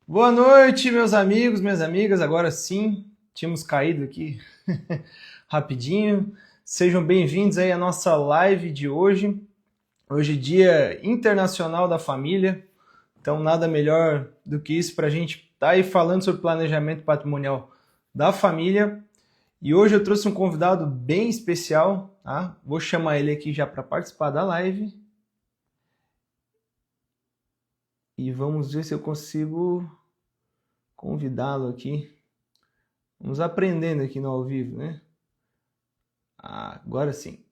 Boa noite, meus amigos, minhas amigas. Agora sim, tínhamos caído aqui rapidinho. Sejam bem-vindos aí à nossa live de hoje. Hoje, Dia Internacional da Família. Então, nada melhor do que isso para a gente estar aí falando sobre planejamento patrimonial da família. E hoje eu trouxe um convidado bem especial, tá? Vou chamar ele aqui já para participar da live. E vamos ver se eu consigo convidá-lo aqui. Vamos aprendendo aqui no ao vivo, né? Agora sim.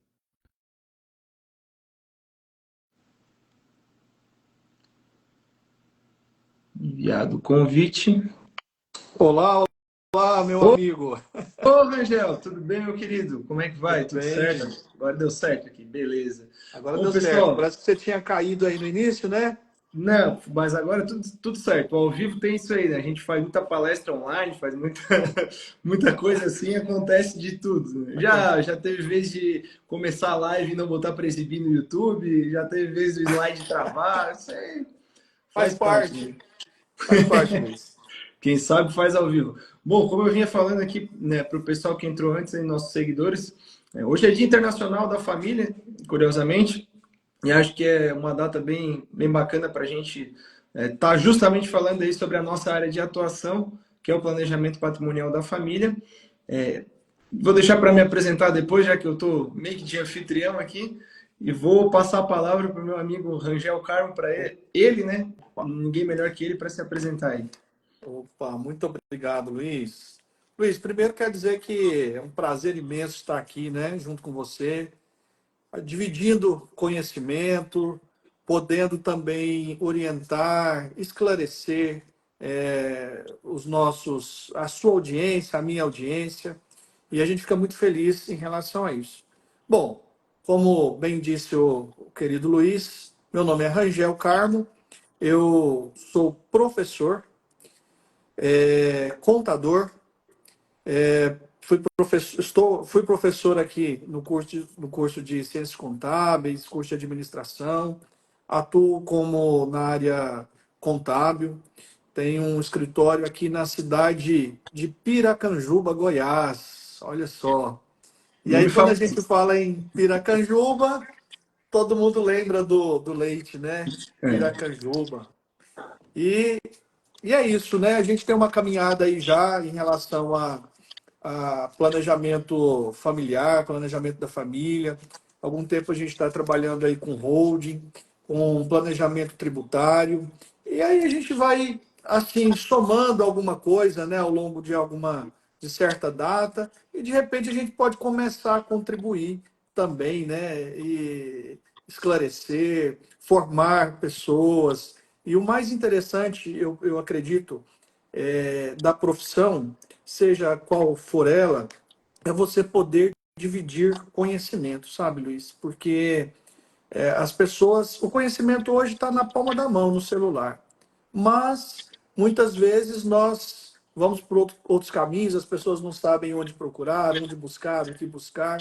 Enviado o convite. Olá, olá, meu Ô, amigo. Rangel, tudo bem, meu querido? Como é que vai? Tudo Tudo bem? certo? Agora deu certo aqui, beleza. Agora Bom, deu certo. pessoal, Parece que você tinha caído aí no início, né? não, mas agora tudo certo. O ao vivo tem isso aí, né? A gente faz muita palestra online, faz muita, muita coisa assim, acontece de tudo, né? Já teve vez de começar a live e não botar para exibir no YouTube, já teve vez do slide travar, isso aí Faz faz parte, né? parte. Faz parte, Luiz. Quem sabe faz ao vivo. Bom, como eu vinha falando aqui, né, para o pessoal que entrou antes, aí, nossos seguidores, hoje é Dia Internacional da Família, curiosamente, e acho que é uma data bem bacana para a gente estar justamente falando aí sobre a nossa área de atuação, que é o planejamento patrimonial da família. É, Vou deixar para me apresentar depois, já que eu estou meio que de anfitrião aqui, e vou passar a palavra para o meu amigo Rangel Carmo, para ele, né? Opa, Ninguém melhor que ele para se apresentar aí. opa, muito obrigado, Luiz. Luiz, primeiro quero dizer que é um prazer imenso estar aqui, né, junto com você, dividindo conhecimento, podendo também orientar, esclarecer a sua audiência, a minha audiência, e a gente fica muito feliz em relação a isso. Bom, como bem disse o querido Luiz, meu nome é Rangel Carmo, eu sou professor, contador, fui professor aqui no curso de Ciências Contábeis, curso de Administração, atuo como na área contábil, tenho um escritório aqui na cidade de Piracanjuba, Goiás, olha só. E Não aí, me quando fala. a gente fala em Piracanjuba, todo mundo lembra do leite, né? É, Piracanjuba. E, e é isso, né? A gente tem uma caminhada aí já em relação a planejamento familiar, planejamento da família. Há algum tempo a gente está trabalhando aí com holding, com planejamento tributário. E aí a gente vai, assim, somando alguma coisa, né, ao longo de certa data, e de repente a gente pode começar a contribuir também, né, e esclarecer, formar pessoas. E o mais interessante, eu acredito, da profissão, seja qual for ela, é você poder dividir conhecimento, sabe, Luiz? Porque as pessoas, o conhecimento hoje está na palma da mão, no celular. Mas muitas vezes nós vamos por outros caminhos, as pessoas não sabem onde procurar, onde buscar, o que buscar.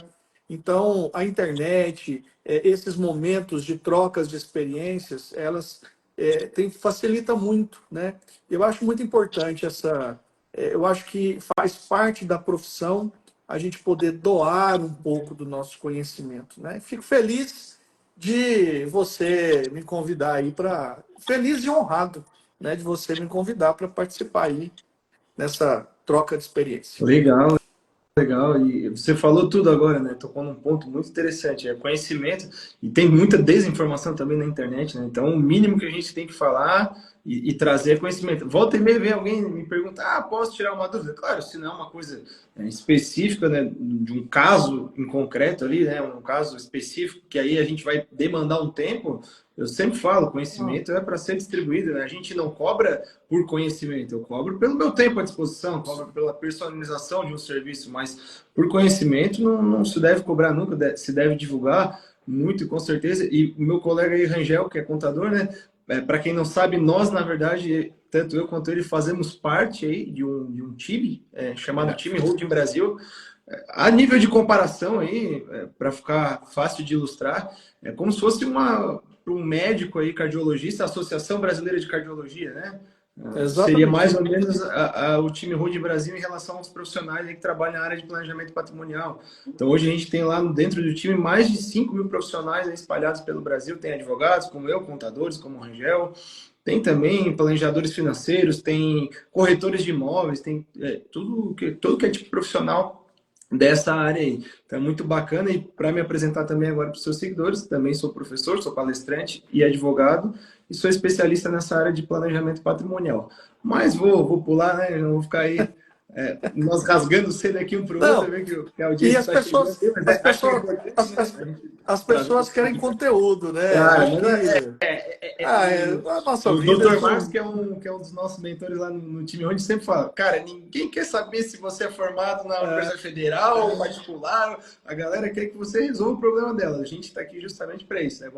Então, a internet, esses momentos de trocas de experiências, elas facilita muito, né? Eu acho muito importante eu acho que faz parte da profissão a gente poder doar um pouco do nosso conhecimento, né? Fico feliz de você me convidar aí para. Feliz e honrado, né? De você me convidar para participar aí nessa troca de experiência. legal, legal. E você falou tudo agora, né? Tocou num ponto muito interessante. É conhecimento e tem muita desinformação também na internet, né? Então, o mínimo que a gente tem que falar e trazer é conhecimento. Volta e meia vem alguém me pergunta, posso tirar uma dúvida? Claro, se não é uma coisa específica, né? De um caso em concreto ali, né? Um caso específico que aí a gente vai demandar um tempo. Eu sempre falo, conhecimento é para ser distribuído, né? A gente não cobra por conhecimento, eu cobro pelo meu tempo à disposição, cobro pela personalização de um serviço, mas por conhecimento não se deve cobrar nunca, se deve divulgar muito, com certeza. E o meu colega aí, Rangel, que é contador, né? Para quem não sabe, nós, na verdade, tanto eu quanto ele, fazemos parte aí de um time chamado Time Holding Brasil. A nível de comparação aí, para ficar fácil de ilustrar, é como se fosse um médico aí, cardiologista, a Associação Brasileira de Cardiologia, né? Seria Exatamente. mais ou menos o time Road Brasil em relação aos profissionais que trabalham na área de planejamento patrimonial. Então, hoje a gente tem lá dentro do time mais de 5.000 profissionais espalhados pelo Brasil. Tem advogados, como eu, contadores, como o Rangel. Tem também planejadores financeiros, tem corretores de imóveis, tem tudo que é tipo profissional dessa área aí. Então é muito bacana e para me apresentar também agora para os seus seguidores, também sou professor, sou palestrante e advogado e sou especialista nessa área de planejamento patrimonial. Mas vou pular, né? Não vou ficar aí nós rasgando cedo aqui um para o outro, Não, ver que a e audiência as está chegando, pessoas, mas as acho que é pessoas, importante, as, né? as, A gente as trazer um pessoas pouco querem de conteúdo, né? claro, Acho mas que a nossa o vida Dr. Marcos, não. que é um dos nossos mentores lá no time, onde sempre fala, cara, ninguém quer saber se você é formado na Universidade Federal ou particular, a galera quer que você resolva o problema dela. A gente está aqui justamente para isso, né?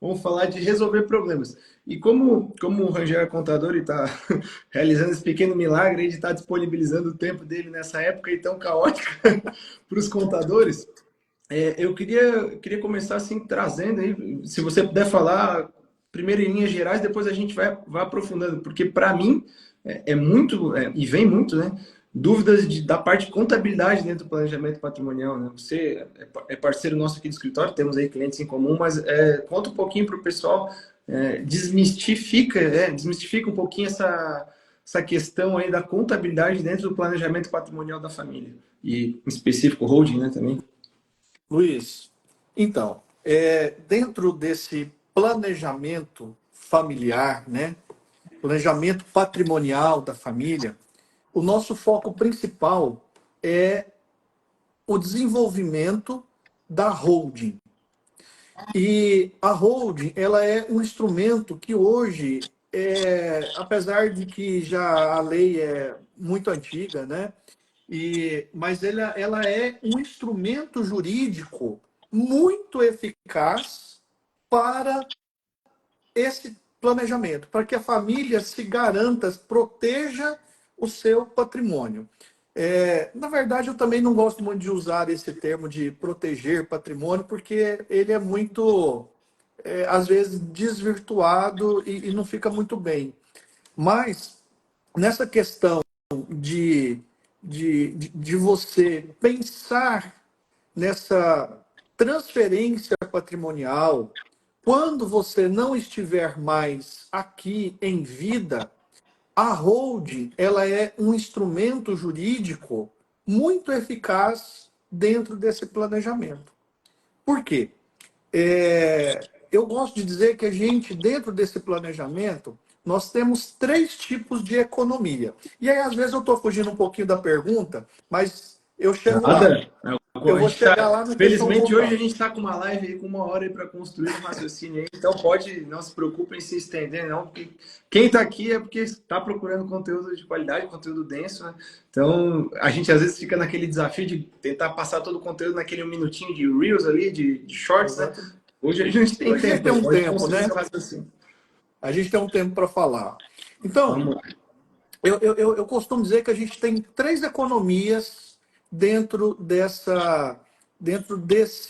Vamos falar de resolver problemas. E como o Rangel é contador e está realizando esse pequeno milagre de estar disponibilizando o tempo dele nessa época aí tão caótica para os contadores, eu queria começar assim trazendo aí, se você puder falar primeiro em linhas gerais, depois a gente vai aprofundando, porque para mim é muito, e vem muito, né? Dúvidas da parte de contabilidade dentro do planejamento patrimonial, né? Você é parceiro nosso aqui do escritório, temos aí clientes em comum, mas conta um pouquinho para o pessoal, desmistifica um pouquinho essa questão aí da contabilidade dentro do planejamento patrimonial da família. E em específico holding, né, também. Luiz, então, dentro desse planejamento familiar, né? Planejamento patrimonial da família, o nosso foco principal é o desenvolvimento da holding. E a holding, ela é um instrumento que hoje, apesar de que já a lei é muito antiga, né? Mas ela é um instrumento jurídico muito eficaz para esse planejamento, para que a família se garanta, proteja o seu patrimônio. Na verdade, eu também não gosto muito de usar esse termo de proteger patrimônio, porque ele é muito, às vezes, desvirtuado e não fica muito bem. Mas, nessa questão de você pensar nessa transferência patrimonial, quando você não estiver mais aqui em vida, a holding ela é um instrumento jurídico muito eficaz dentro desse planejamento. Por quê? Eu gosto de dizer que a gente, dentro desse planejamento, nós temos três tipos de economia. E aí, às vezes, eu estou fugindo um pouquinho da pergunta, mas eu chego lá. Nada. Eu A vou gente chegar tá, lá na questão felizmente hoje a voltar. gente está com uma live aí com 1 hora para construir um raciocínio aí, então pode, não se preocupe em se estender, não, porque quem está aqui é porque está procurando conteúdo de qualidade, conteúdo denso, né? Então a gente às vezes fica naquele desafio de tentar passar todo o conteúdo naquele 1 minutinho de Reels ali, de Shorts, né? Exato. Hoje a gente tem Hoje a gente tempo tem aí, um pode tempo, construir né? seu raciocínio. A gente tem um tempo para falar. Então, Vamos lá. eu costumo dizer que a gente tem três economias dentro dentro dessa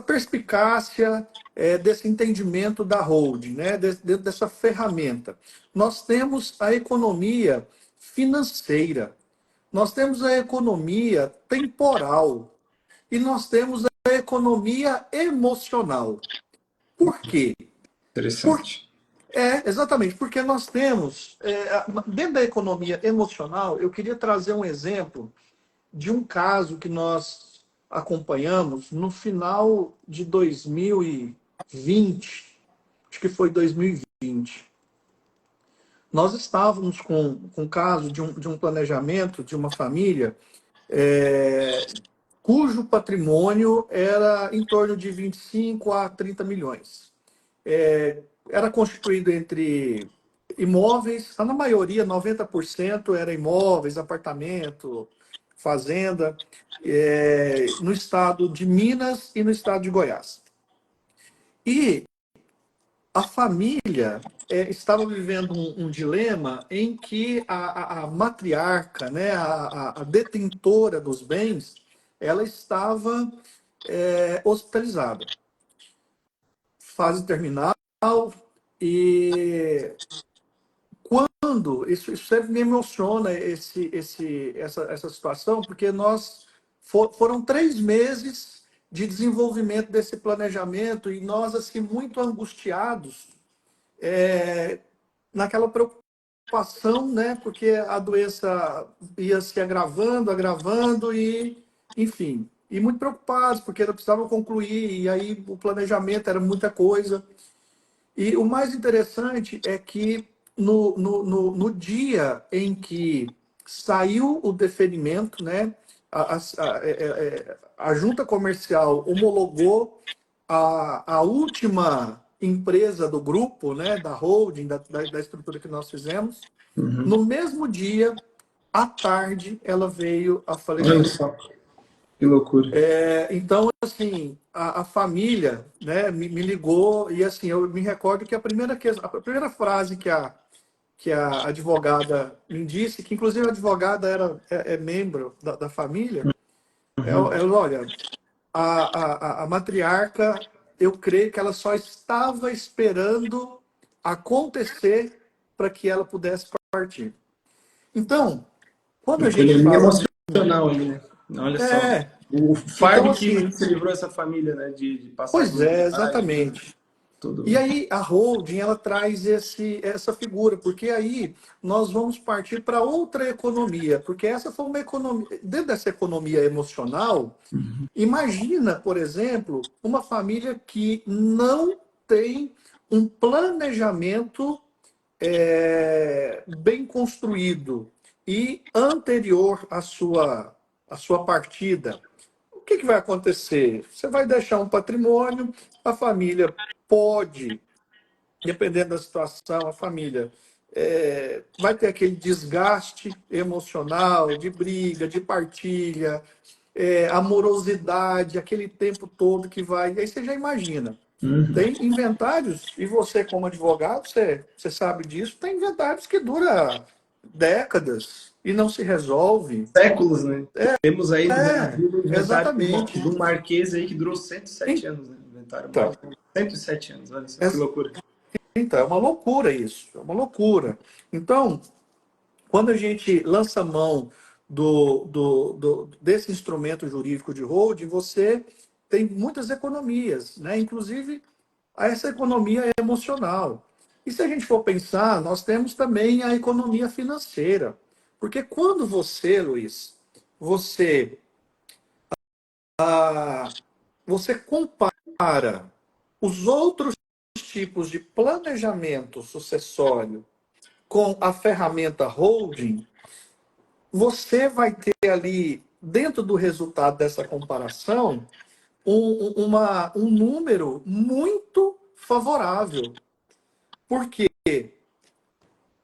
perspicácia, desse entendimento da holding, né? Dentro dessa ferramenta. Nós temos a economia financeira, nós temos a economia temporal e nós temos a economia emocional. Por quê? Por, Interessante. exatamente, porque nós temos, dentro da economia emocional, eu queria trazer um exemplo de um caso que nós acompanhamos no final de 2020, acho que foi 2020. Nós estávamos com um caso de um planejamento de uma família cujo patrimônio era em torno de 25 a 30 milhões. Era constituído entre imóveis, na maioria, 90% era imóveis, apartamento, fazenda, no estado de Minas e no estado de Goiás. E a família estava vivendo um dilema em que a matriarca, né, a detentora dos bens, ela estava hospitalizada. Fase terminal, E quando, isso sempre me emociona, essa situação, porque foram 3 meses de desenvolvimento desse planejamento e nós, assim, muito angustiados, naquela preocupação, né? Porque a doença ia se agravando, agravando e, enfim, e muito preocupados, porque não precisavam concluir, e aí o planejamento era muita coisa. E o mais interessante é que no dia em que saiu o deferimento, né, a junta comercial homologou a última empresa do grupo, né, da holding, da estrutura que nós fizemos, Uhum. no mesmo dia, à tarde, ela veio a Olha falecer. só, que loucura. Então, assim, a família, né, me ligou e, assim, eu me recordo que a primeira frase que a advogada me disse, que inclusive a advogada é membro da família, Uhum. olha, a matriarca, eu creio que ela só estava esperando acontecer para que ela pudesse partir. Então, quando a gente Economia fala... emocional ali, né? Olha só. É, O então, fardo que assim, se livrou essa família, né? De passar pois por é, enfermagem, exatamente. E tudo. aí a holding ela traz essa figura, porque aí nós vamos partir para outra economia, porque essa foi uma economia, dentro dessa economia emocional, imagina, por exemplo, uma família que não tem um planejamento bem construído e anterior à sua partida. O que vai acontecer? Você vai deixar um patrimônio, a família pode, dependendo da situação, a família vai ter aquele desgaste emocional, de briga, de partilha, amorosidade, aquele tempo todo que vai. Aí você já imagina. Uhum. Tem inventários, e você, como advogado, você sabe disso, tem inventários que duram décadas e não se resolve. Séculos, né? Temos aí no É, Brasil o inventário exatamente. de um Marquês aí que durou 107 anos, né? Inventário Então, básico. 107 anos, olha só que é, loucura. então, é uma loucura isso, é uma loucura. Então, quando a gente lança mão desse instrumento jurídico de holding, você tem muitas economias, né? Inclusive, essa economia é emocional. E se a gente for pensar, nós temos também a economia financeira. Porque quando você, Luiz, você, você compara os outros tipos de planejamento sucessório com a ferramenta holding, você vai ter ali, dentro do resultado dessa comparação, um número muito favorável. Por quê?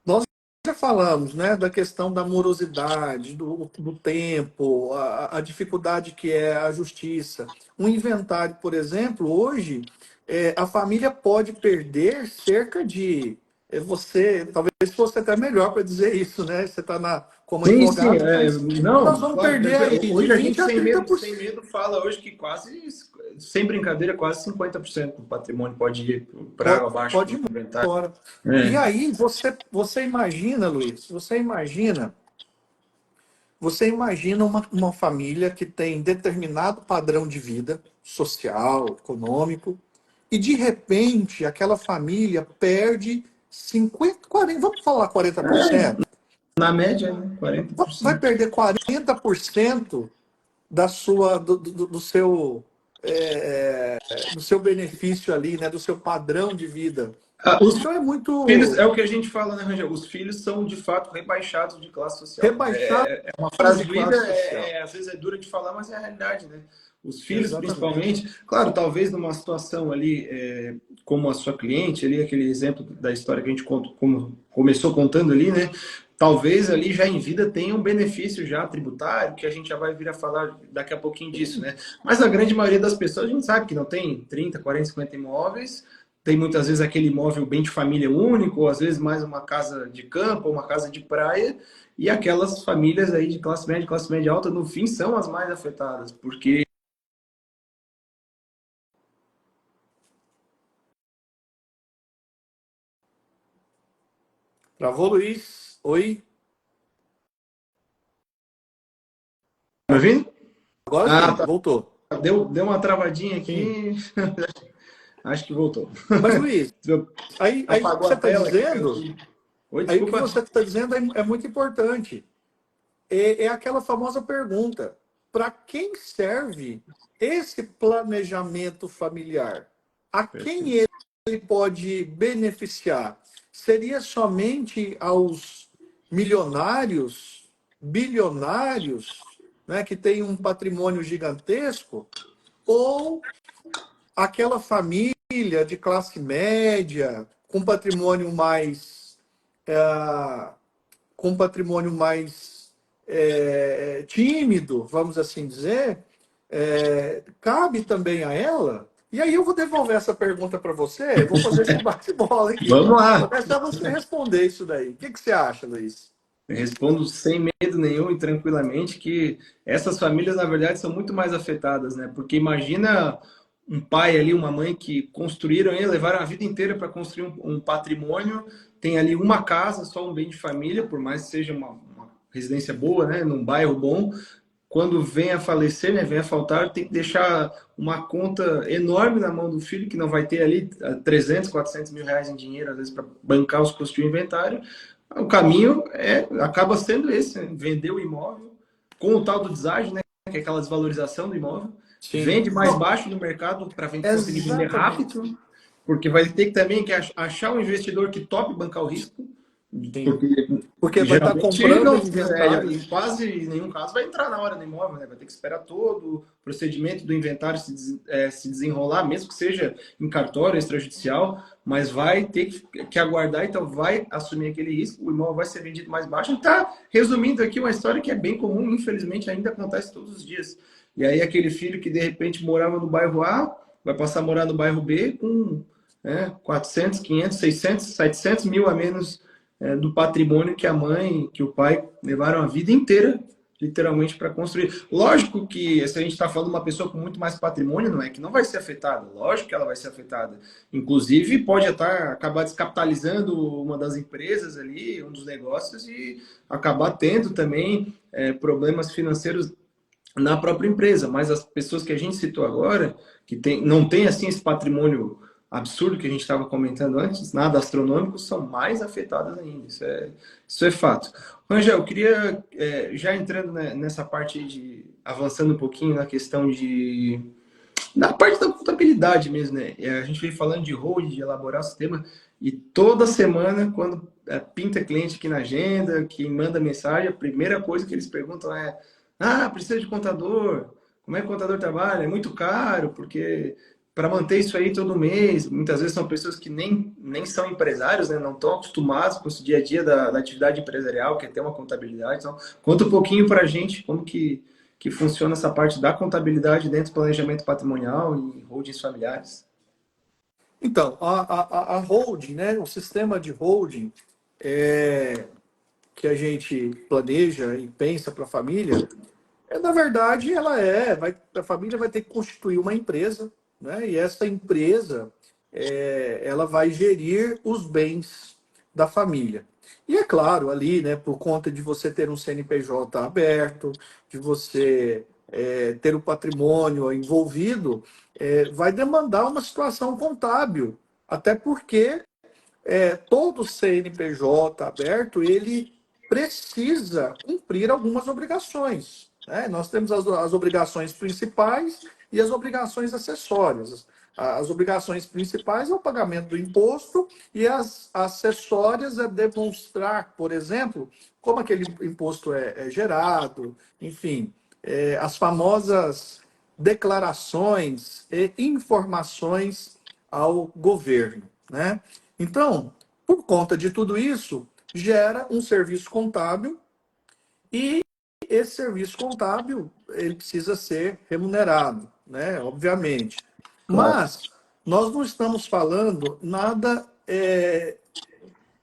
Nós já falamos, né, da questão da morosidade, do tempo, a dificuldade que é a justiça. Um inventário, por exemplo, hoje, a família pode perder cerca de... talvez fosse até melhor para dizer isso, né? Você está como Sim, sim, advogado, mas nós não, vamos claro, perder aí de hoje a gente 20 a 30%. sem medo fala hoje que quase, sem brincadeira, quase 50% do patrimônio pode ir para água abaixo Pode do ir inventário. embora. E É. aí você imagina, Luiz, você imagina uma família que tem determinado padrão de vida social, econômico, e de repente aquela família perde 50, 40, vamos falar 40%? Na média, né, quarenta por Vai cento. perder 40% do seu benefício ali, né, do seu padrão de vida. Ah, os Então é filhos, muito é o que a gente fala, né, Rangel? Os filhos são, de fato, rebaixados de classe social. Né? rebaixados É uma frase de doída, classe social. às vezes é dura de falar, mas é a realidade, né? Os filhos, Exatamente. principalmente, claro, talvez numa situação ali, como a sua cliente, ali, aquele exemplo da história que a gente como começou contando ali, né? Talvez ali já em vida tenha um benefício já tributário, que a gente já vai vir a falar daqui a pouquinho disso, né? Mas a grande maioria das pessoas, a gente sabe que não tem 30, 40, 50 imóveis, tem muitas vezes aquele imóvel bem de família único, ou às vezes mais uma casa de campo, ou uma casa de praia, e aquelas famílias aí de classe média alta, no fim, são as mais afetadas, porque Travou, Luiz? Oi? Tá me ouvindo? Agora Ah, sim, tá. voltou. Deu uma travadinha Sim. aqui. Acho que voltou. Mas, Luiz, aí o que Apagou você a está tela aqui. dizendo, Oi, aí o que desculpa. você está dizendo é muito importante. É aquela famosa pergunta: para quem serve esse planejamento familiar? A quem Perfeito. ele pode beneficiar? Seria somente aos milionários, bilionários, né, que têm um patrimônio gigantesco? Ou aquela família de classe média, com patrimônio mais, é, com patrimônio mais tímido, vamos assim dizer, cabe também a ela? E aí eu vou devolver essa pergunta para você, vou fazer esse bate-bola aqui. Vamos Vou lá. deixar você responder isso daí. O que você acha, Luiz? Eu respondo sem medo nenhum e tranquilamente que essas famílias, na verdade, são muito mais afetadas, né? Porque imagina um pai ali, uma mãe que construíram e levaram a vida inteira para construir um patrimônio, tem ali uma casa, só um bem de família, por mais que seja uma residência boa, né? Num bairro bom, quando vem a falecer, né, vem a faltar, tem que deixar uma conta enorme na mão do filho, que não vai ter ali 300, 400 mil reais em dinheiro, às vezes, para bancar os custos de inventário. O caminho acaba sendo esse, né? Vender o imóvel com o tal do deságio, né, que é aquela desvalorização do imóvel, Sim. vende mais Não, baixo no mercado para conseguir vender exatamente. rápido, porque vai ter que também que achar um investidor que tope bancar o risco, Sim. porque Porque vai estar geralmente comprando não, inventário. em quase nenhum caso vai entrar na hora do imóvel, né? Vai ter que esperar todo o procedimento do inventário se desenrolar, mesmo que seja em cartório, extrajudicial, mas vai ter que aguardar, então vai assumir aquele risco, o imóvel vai ser vendido mais baixo. Está resumindo aqui uma história que é bem comum, infelizmente ainda acontece todos os dias. E aí aquele filho que de repente morava no bairro A, vai passar a morar no bairro B com 400, 500, 600, 700 mil a menos do patrimônio que a mãe, que o pai levaram a vida inteira, literalmente, para construir. Lógico que se a gente está falando de uma pessoa com muito mais patrimônio, não é que não vai ser afetada. Lógico que ela vai ser afetada. Inclusive, pode acabar descapitalizando uma das empresas ali, um dos negócios, e acabar tendo também problemas financeiros na própria empresa, mas as pessoas que a gente citou agora, não tem assim esse patrimônio absurdo que a gente estava comentando antes, nada astronômico, são mais afetadas ainda. Isso é fato. Angel, eu queria, já entrando nessa parte aí avançando um pouquinho na questão na parte da contabilidade mesmo, né? A gente veio falando de hold, de elaborar o sistema, e toda semana, quando pinta cliente aqui na agenda, que manda mensagem, a primeira coisa que eles perguntam é: ah, precisa de contador? Como é que o contador trabalha? É muito caro, porque para manter isso aí todo mês, muitas vezes são pessoas que nem são empresários, né? Não estão acostumados com o dia a dia da atividade empresarial, que é ter uma contabilidade. Então, conta um pouquinho para a gente como que funciona essa parte da contabilidade dentro do planejamento patrimonial e holdings familiares. Então, a holding, né, o sistema de holding que a gente planeja e pensa para a família, na verdade, a família vai ter que constituir uma empresa, né? E essa empresa, ela vai gerir os bens da família. E é claro, ali, né, por conta de você ter um CNPJ aberto, de você ter o patrimônio envolvido, vai demandar uma situação contábil, até porque todo CNPJ aberto, ele precisa cumprir algumas obrigações, né? Nós temos as obrigações principais e as obrigações acessórias. As obrigações principais é o pagamento do imposto e as acessórias é demonstrar, por exemplo, como aquele imposto é gerado, enfim, as famosas declarações e informações ao governo, né? Então, por conta de tudo isso, gera um serviço contábil e esse serviço contábil ele precisa ser remunerado, né? Obviamente. Claro. Mas nós não estamos falando nada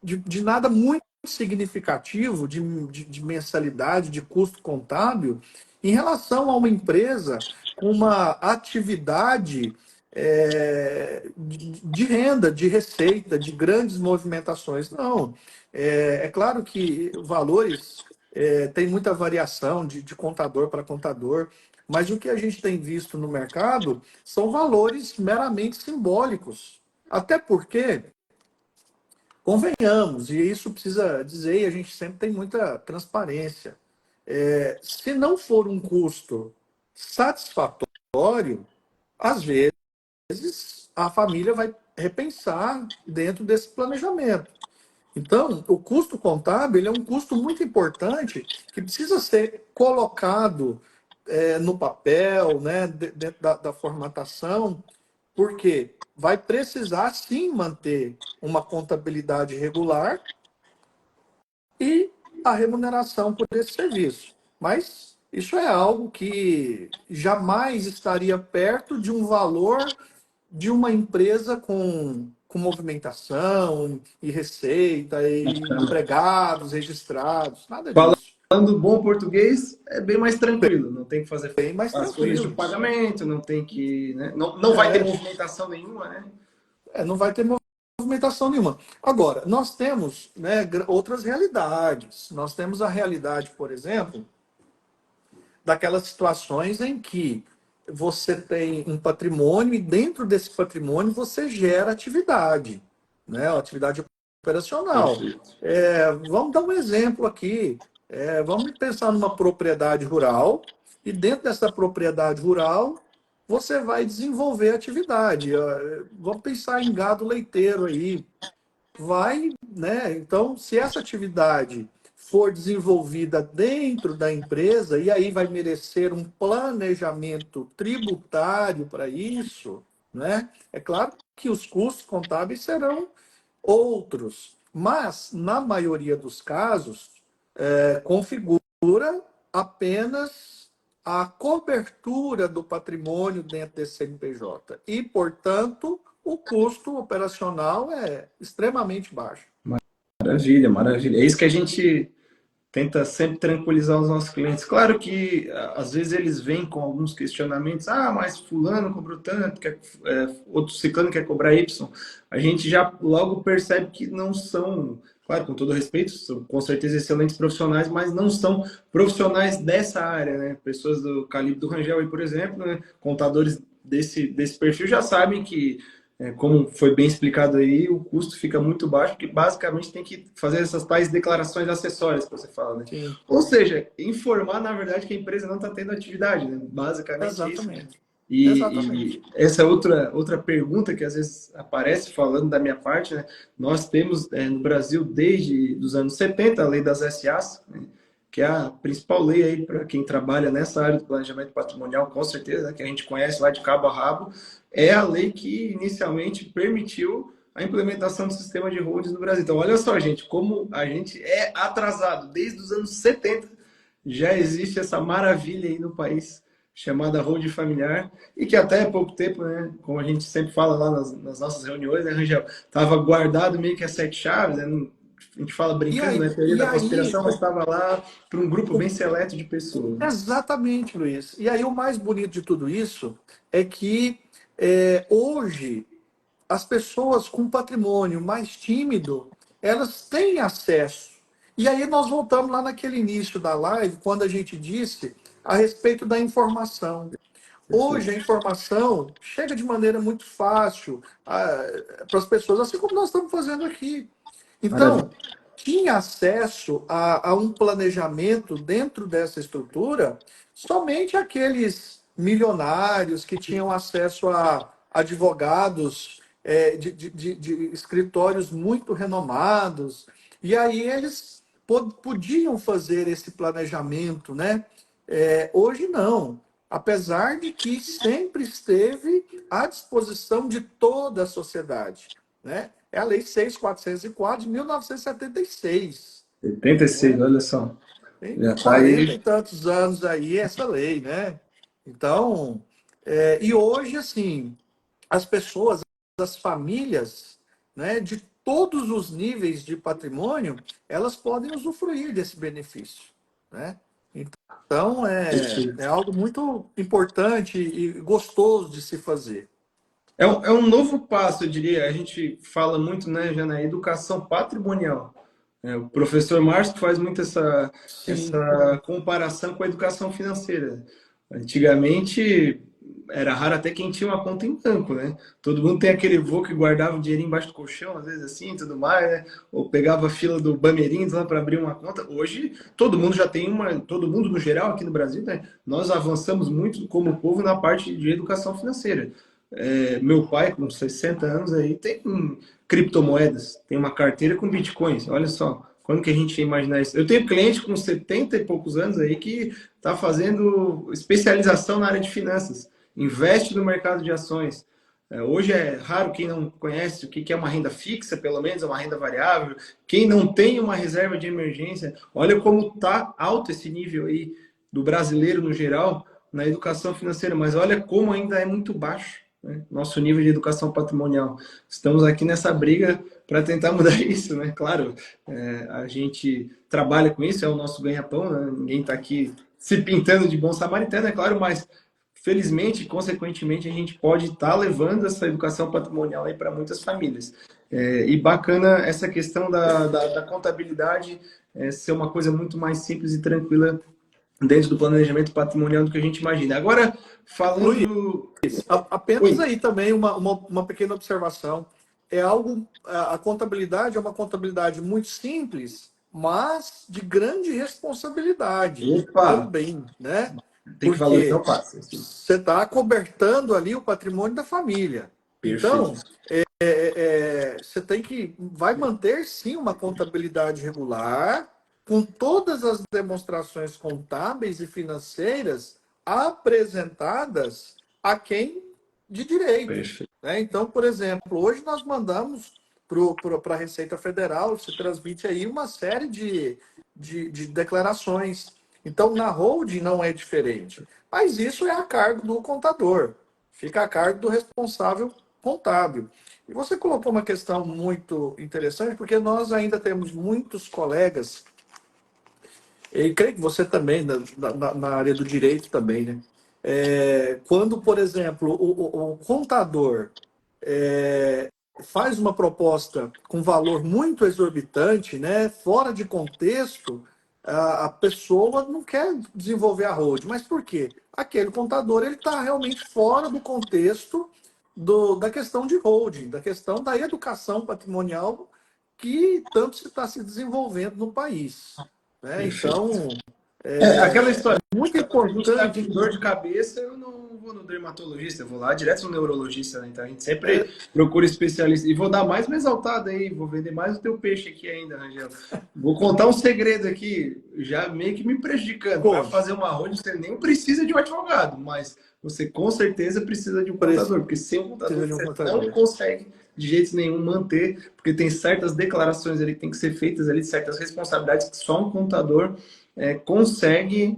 de nada muito significativo de mensalidade, de custo contábil, em relação a uma empresa com uma atividade de renda, de receita, de grandes movimentações. Não. É claro que valores tem muita variação de contador para contador, mas o que a gente tem visto no mercado são valores meramente simbólicos. Até porque, convenhamos, e isso precisa dizer, e a gente sempre tem muita transparência. Se não for um custo satisfatório, às vezes a família vai repensar dentro desse planejamento. Então, o custo contábil ele é um custo muito importante que precisa ser colocado no papel, né, dentro da formatação, porque vai precisar sim manter uma contabilidade regular e a remuneração por esse serviço. Mas isso é algo que jamais estaria perto de um valor de uma empresa com movimentação e receita e empregados registrados, nada disso. Falando bom português, é bem mais tranquilo. Não tem que fazer Bem mais as folhas de tranquilo. pagamento, não tem que, né? Não vai ter É, movimentação nenhuma, né? não vai ter movimentação nenhuma. Agora, nós temos, né, outras realidades. Nós temos a realidade, por exemplo, daquelas situações em que você tem um patrimônio e dentro desse patrimônio você gera atividade, né? Atividade operacional. Perfeito. Vamos dar um exemplo aqui. Vamos pensar numa propriedade rural e dentro dessa propriedade rural você vai desenvolver atividade. Vamos pensar em gado leiteiro aí, vai, né? Então, se essa atividade for desenvolvida dentro da empresa, e aí vai merecer um planejamento tributário para isso, né? É claro que os custos contábeis serão outros, mas, na maioria dos casos, configura apenas a cobertura do patrimônio dentro desse CNPJ. E, portanto, o custo operacional é extremamente baixo. Maravilha, maravilha. É isso que a gente tenta sempre tranquilizar os nossos clientes. Claro que às vezes eles vêm com alguns questionamentos. Ah, mas fulano cobrou tanto, outro ciclano quer cobrar Y. A gente já logo percebe que não são, claro, com todo respeito, são com certeza excelentes profissionais, mas não são profissionais dessa área, né? Pessoas do calibre do Rangel aí, por exemplo, né? Contadores desse perfil já sabem que como foi bem explicado aí, o custo fica muito baixo, porque basicamente tem que fazer essas tais declarações acessórias que você fala, né? Sim, Ou seja, informar, na verdade, que a empresa não está tendo atividade, né? Basicamente isso. exatamente. E Exatamente. essa outra pergunta que às vezes aparece falando da minha parte, né? Nós temos no Brasil, desde os anos 70 a lei das SAs, né? Que é a principal lei aí para quem trabalha nessa área do planejamento patrimonial, com certeza, né? Que a gente conhece lá de cabo a rabo, é a lei que inicialmente permitiu a implementação do sistema de holdings no Brasil. Então, olha só, gente, como a gente é atrasado. Desde os anos 70 já existe essa maravilha aí no país chamada holding familiar e que até há pouco tempo, né, como a gente sempre fala lá nas nossas reuniões, né, Rangel, estava guardado meio que as sete chaves, né, a gente fala E brincando, aí, né, teoria e da aí conspiração, mas estava lá para um grupo bem o- seleto de pessoas. Né? exatamente, Luiz. E aí o mais bonito de tudo isso é que hoje as pessoas com patrimônio mais tímido, elas têm acesso. E aí nós voltamos lá naquele início da live, quando a gente disse a respeito da informação. Hoje a Perfeito. informação chega de maneira muito fácil para as pessoas, assim como nós estamos fazendo aqui. Maravilha. Então, tinha acesso a um planejamento dentro dessa estrutura somente aqueles milionários que tinham acesso a advogados de escritórios muito renomados. E aí eles podiam fazer esse planejamento, né? Hoje não. Apesar de que sempre esteve à disposição de toda a sociedade, né? É a Lei 6.404 de 1976. 76, Né? olha só. Tem Já está 40 e aí. tantos anos aí essa lei, né? Então, e hoje, assim, as pessoas, as famílias, né, de todos os níveis de patrimônio, elas podem usufruir desse benefício, né? Então, é Perfeito. algo muito importante e gostoso de se fazer. É um novo passo, eu diria. A gente fala muito, né, já na educação patrimonial. O professor Márcio faz muito Sim. essa comparação com a educação financeira. Antigamente, era raro até quem tinha uma conta em banco, né? Todo mundo tem aquele vô que guardava o dinheiro embaixo do colchão, às vezes assim, tudo mais, né? Ou pegava a fila do Bamerindos lá para abrir uma conta. Hoje, todo mundo já tem uma, todo mundo no geral aqui no Brasil, né? Nós avançamos muito como povo na parte de educação financeira. Meu pai, com 60 anos aí, tem criptomoedas, tem uma carteira com bitcoins. Olha só, quando que a gente ia imaginar isso? Eu tenho cliente com 70 e poucos anos aí que está fazendo especialização na área de finanças, investe no mercado de ações. Hoje é raro quem não conhece o que é uma renda fixa, pelo menos é uma renda variável. Quem não tem uma reserva de emergência, olha como está alto esse nível aí do brasileiro no geral na educação financeira, mas olha como ainda é muito baixo, né? Nosso nível de educação patrimonial. Estamos aqui nessa briga para tentar mudar isso, né? Claro, a gente trabalha com isso, é o nosso ganha-pão, né? Ninguém está aqui se pintando de bom samaritano, é claro, mas felizmente, consequentemente, a gente pode estar levando essa educação patrimonial aí para muitas famílias. E bacana essa questão da contabilidade ser uma coisa muito mais simples e tranquila dentro do planejamento patrimonial do que a gente imagina. Agora, Luiz, falando. apenas Oi, aí também uma pequena observação. É algo, a contabilidade é uma contabilidade muito simples, mas de grande responsabilidade opa, também, né? tem que valorizar o Porque passo. Assim. você está cobertando ali o patrimônio da família. Perfeito. Então, você tem que vai manter sim uma contabilidade regular, com todas as demonstrações contábeis e financeiras apresentadas a quem de direito. Perfeito. Né? Então, por exemplo, hoje nós mandamos para a Receita Federal, se transmite aí uma série de declarações. Então, na holding não é diferente. Mas isso é a cargo do contador, fica a cargo do responsável contábil. E você colocou uma questão muito interessante, porque nós ainda temos muitos colegas, e creio que você também, na área do direito também, né? Quando, por exemplo, o contador faz uma proposta com valor muito exorbitante, né, fora de contexto, a pessoa não quer desenvolver a holding. Mas por quê? Aquele contador ele está realmente fora do contexto da questão de holding, da questão da educação patrimonial que tanto se está se desenvolvendo no país. Né? Perfeito. Então, Aquela história, muito quando a gente está com importante. dor de cabeça, eu não vou no dermatologista, eu vou lá direto no neurologista, né? Então a gente sempre procura especialista. E vou dar mais uma exaltada aí, vou vender mais o teu peixe aqui ainda, Rangel. Vou contar um segredo aqui, já meio que me prejudicando. Para Conte. fazer uma holding, você nem precisa de um advogado, mas você com certeza precisa de um contador, porque sem um contador Precisa de um você não contador. consegue de jeito nenhum manter, porque tem certas declarações ali que tem que ser feitas ali, certas responsabilidades que só um contador consegue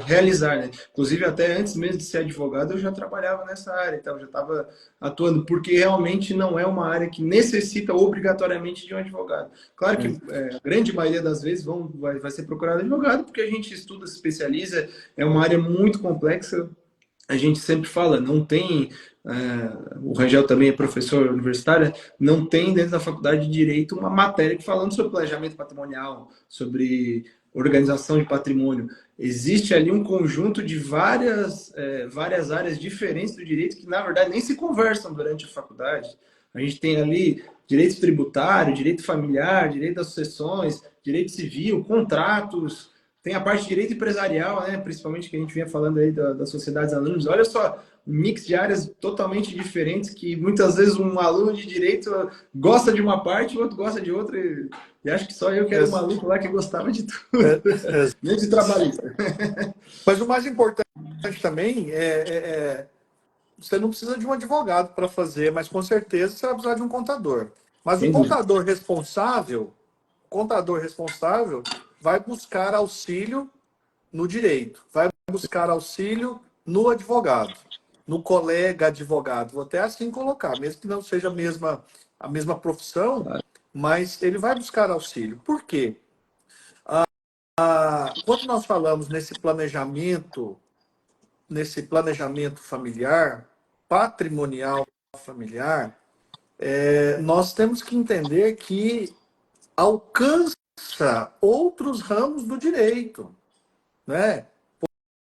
realizar, né? Inclusive, até antes mesmo de ser advogado, eu já trabalhava nessa área, então eu já estava atuando, porque realmente não é uma área que necessita obrigatoriamente de um advogado. Claro que a grande maioria das vezes vai ser procurado advogado, porque a gente estuda, se especializa, é uma área muito complexa, a gente sempre fala, não tem. O Rangel também é professor universitário, não tem dentro da faculdade de Direito uma matéria falando sobre planejamento patrimonial, sobre organização de patrimônio. Existe ali um conjunto de várias áreas diferentes do direito que, na verdade, nem se conversam durante a faculdade. A gente tem ali direito tributário, direito familiar, direito das sucessões, direito civil, contratos, tem a parte de direito empresarial, né? Principalmente que a gente vinha falando aí das sociedades anônimas. Olha só, um mix de áreas totalmente diferentes que muitas vezes um aluno de direito gosta de uma parte, o outro gosta de outra. E acho que só eu que era o maluco lá que gostava de tudo, É, é, nem de trabalhista. Mas o mais importante também você não precisa de um advogado para fazer, mas com certeza você vai precisar de um contador. Mas Sem dúvida. o contador responsável vai buscar auxílio no direito, vai buscar auxílio no advogado, no colega advogado. Vou até assim colocar, mesmo que não seja a mesma profissão, mas ele vai buscar auxílio. Por quê? Quando nós falamos nesse planejamento familiar, patrimonial familiar, nós temos que entender que alcança outros ramos do direito, né?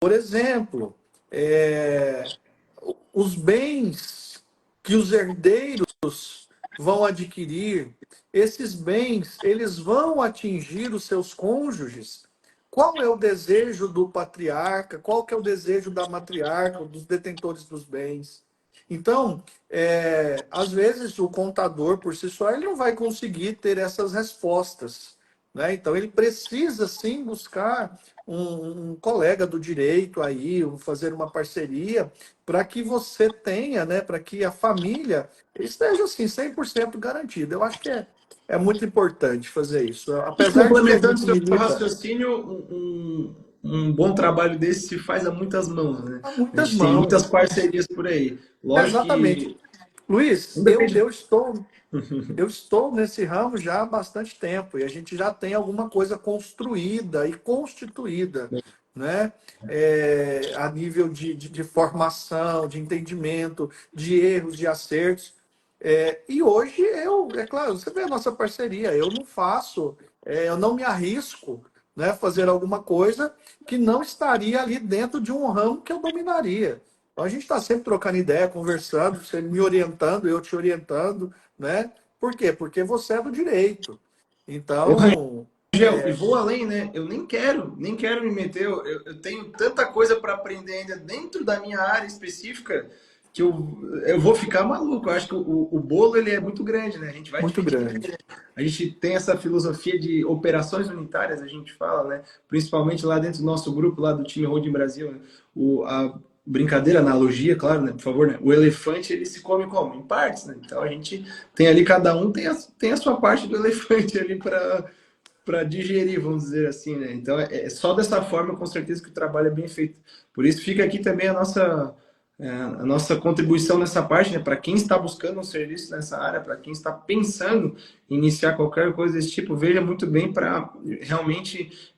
Por exemplo, os bens que os herdeiros vão adquirir, esses bens, eles vão atingir os seus cônjuges. Qual é o desejo do patriarca? Qual que é o desejo da matriarca, dos detentores dos bens? Então, às vezes o contador por si só ele não vai conseguir ter essas respostas, né? Então ele precisa sim buscar um colega do direito aí, fazer uma parceria para que você tenha, né, para que a família esteja assim 100% garantida. Eu acho que é muito importante fazer isso. E Apesar de que a complementando gente seu milita raciocínio, um bom trabalho desse se faz a muitas mãos, né? a A muitas gente tem mãos. muitas parcerias por aí. Lógico Exatamente. que Luiz, não eu, depende. eu estou eu estou nesse ramo já há bastante tempo e a gente já tem alguma coisa construída e constituída, né? A nível de formação, de entendimento, de erros, de acertos. E hoje é claro, você vê a nossa parceria, eu não faço, eu não me arrisco, né, fazer alguma coisa que não estaria ali dentro de um ramo que eu dominaria. Então a gente está sempre trocando ideia, conversando, você me orientando, eu te orientando, né? Por quê? Porque você é do direito. Então, Gel, e vou além, né? Eu nem quero me meter. Eu tenho tanta coisa para aprender ainda dentro da minha área específica que eu vou ficar maluco. Eu acho que o bolo ele é muito grande, né? A gente vai muito dividir. grande. A gente tem essa filosofia de operações unitárias, a gente fala, né? Principalmente lá dentro do nosso grupo, lá do time Holding Brasil, né? A brincadeira, analogia, claro, né? Por favor, né? O elefante ele se come como? Em partes, né? Então a gente tem ali, cada um tem a sua parte do elefante ali para digerir, vamos dizer assim, né? Então é só dessa forma, com certeza, que o trabalho é bem feito. Por isso fica aqui também a nossa contribuição nessa parte, né? Para quem está buscando um serviço nessa área, para quem está pensando em iniciar qualquer coisa desse tipo, veja muito bem para realmente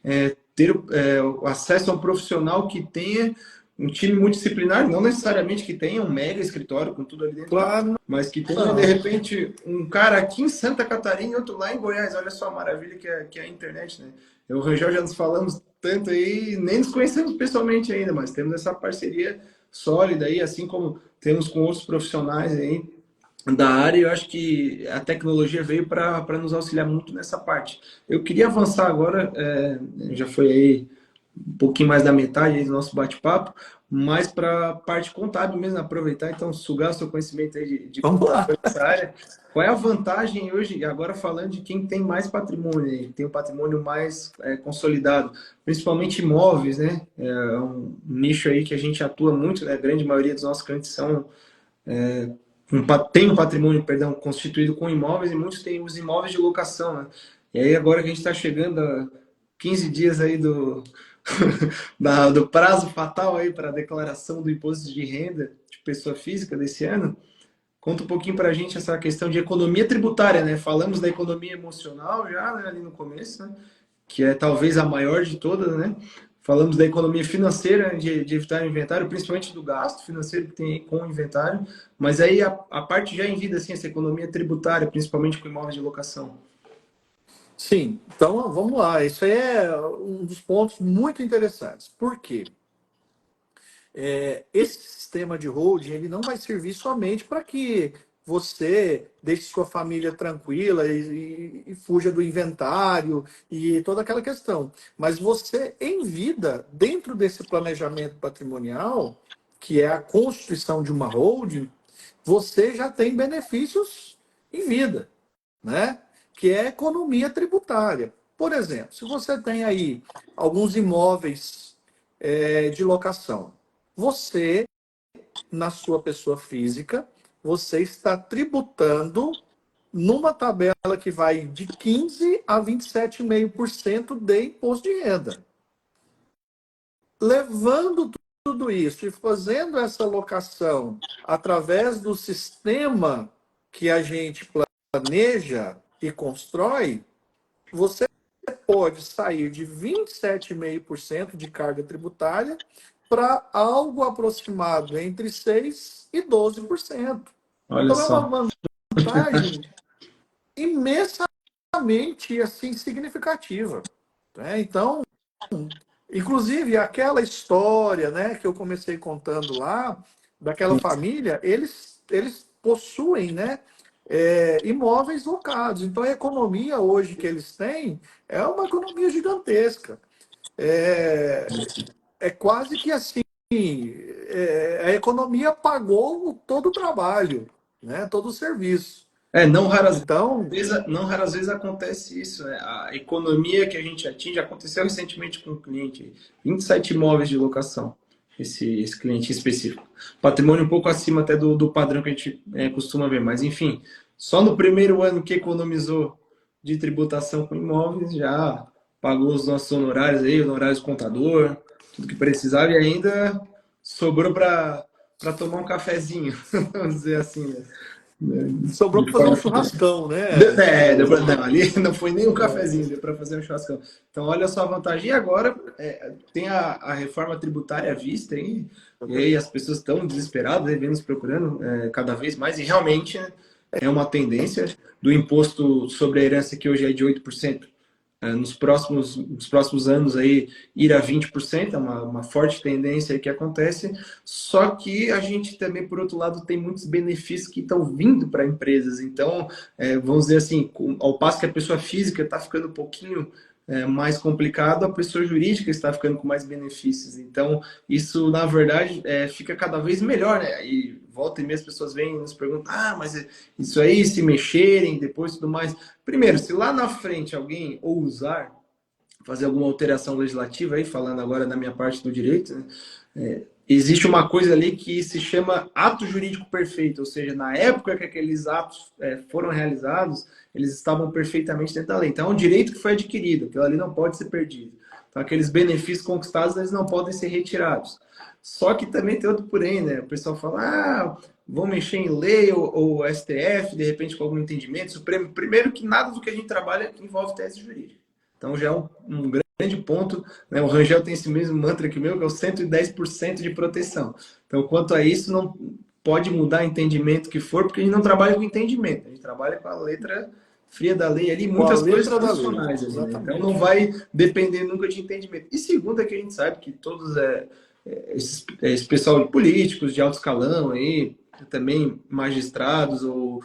ter o acesso a um profissional que tenha um time multidisciplinar, não necessariamente que tenha um mega escritório com tudo ali dentro, não, Claro, mas que tenha, de não. repente, um cara aqui em Santa Catarina e outro lá em Goiás. Olha só a maravilha que é a internet, né? Eu e o Rangel já nos falamos tanto aí, nem nos conhecemos pessoalmente ainda, mas temos essa parceria sólida aí, assim como temos com outros profissionais aí da área. Eu acho que a tecnologia veio para nos auxiliar muito nessa parte. Eu queria avançar agora, já foi aí um pouquinho mais da metade do nosso bate-papo, mais para a parte contábil mesmo, aproveitar, então, sugar o seu conhecimento aí de Vamos lá. contador nessa área. Qual é a vantagem hoje, agora falando de quem tem mais patrimônio, tem o patrimônio mais consolidado, principalmente imóveis, né? É um nicho aí que a gente atua muito, né? A grande maioria dos nossos clientes tem um patrimônio, perdão, constituído com imóveis, e muitos têm os imóveis de locação, né? E aí agora que a gente está chegando a 15 dias aí do prazo fatal aí para a declaração do imposto de renda de pessoa física desse ano, conta um pouquinho para a gente essa questão de economia tributária, né? Falamos da economia emocional já, né, ali no começo, né? Que é talvez a maior de todas, né? Falamos da economia financeira, de evitar o inventário, principalmente do gasto financeiro que tem com o inventário, mas aí a parte já em vida, assim, essa economia tributária, principalmente com imóveis de locação. Sim, então vamos lá. Isso aí é um dos pontos muito interessantes. Por quê? Esse sistema de holding ele não vai servir somente para que você deixe sua família tranquila e fuja do inventário e toda aquela questão. Mas você, em vida, dentro desse planejamento patrimonial, que é a constituição de uma holding, você já tem benefícios em vida, né? Que é a economia tributária. Por exemplo, se você tem aí alguns imóveis de locação, você, na sua pessoa física, você está tributando numa tabela que vai de 15 a 27,5% de imposto de renda. Levando tudo isso e fazendo essa locação através do sistema que a gente planeja e constrói, você pode sair de 27,5% de carga tributária para algo aproximado entre 6% e 12%. Olha Então, é só. uma vantagem imensamente assim, significativa. Né? Então, inclusive, aquela história, né, que eu comecei contando lá, daquela família, eles possuem, né, imóveis locados. Então, a economia hoje que eles têm é uma economia gigantesca. É, é quase que assim, a economia pagou todo o trabalho, né, todo o serviço. Não raras Então, vezes, não raras vezes acontece isso, né? A economia que a gente atinge aconteceu recentemente com um cliente, 27 imóveis de locação, esse cliente específico. Patrimônio um pouco acima até do padrão que a gente costuma ver, mas enfim, só no primeiro ano que economizou de tributação com imóveis, já pagou os nossos honorários aí, honorários do contador, tudo que precisava e ainda sobrou para tomar um cafezinho, vamos dizer assim, né? sobrou De para fazer um forma churrascão, né? não, ali não foi nem um cafezinho, deu para fazer um churrascão. Então, olha só a vantagem. E agora tem a reforma tributária à vista aí, e aí as pessoas estão desesperadas, aí, vem nos procurando cada vez mais, e realmente né, é uma tendência do imposto sobre a herança que hoje é de 8%, nos próximos anos aí ir a 20%, é uma forte tendência aí que acontece, só que a gente também, por outro lado, tem muitos benefícios que estão vindo para empresas, então, vamos dizer assim, ao passo que a pessoa física está ficando um pouquinho mais complicado, a pessoa jurídica está ficando com mais benefícios. Então, isso, na verdade, fica cada vez melhor, né? E volta e meia as pessoas vêm e nos perguntam, mas isso aí, se mexerem, depois tudo mais. Primeiro, se lá na frente alguém ousar fazer alguma alteração legislativa, aí falando agora da minha parte do direito, né? Existe uma coisa ali que se chama ato jurídico perfeito, ou seja, na época que aqueles atos foram realizados, eles estavam perfeitamente dentro da lei. Então, é um direito que foi adquirido, aquilo ali não pode ser perdido. Então, aqueles benefícios conquistados, eles não podem ser retirados. Só que também tem outro porém, né? O pessoal fala, vão mexer em lei ou STF, de repente com algum entendimento, Supremo. Primeiro que nada do que a gente trabalha envolve tese jurídica. Então já é um grande ponto, né? O Rangel tem esse mesmo mantra que o meu, que é o 110% de proteção. Então, quanto a isso, não pode mudar entendimento que for, porque a gente não trabalha com entendimento, a gente trabalha com a letra fria da lei ali, com a muitas coisas letra da lei, constitucionais ali, né? Então não exatamente. vai depender nunca de entendimento. E segundo é que a gente sabe que todos esse pessoal de políticos de alto escalão aí, também magistrados ou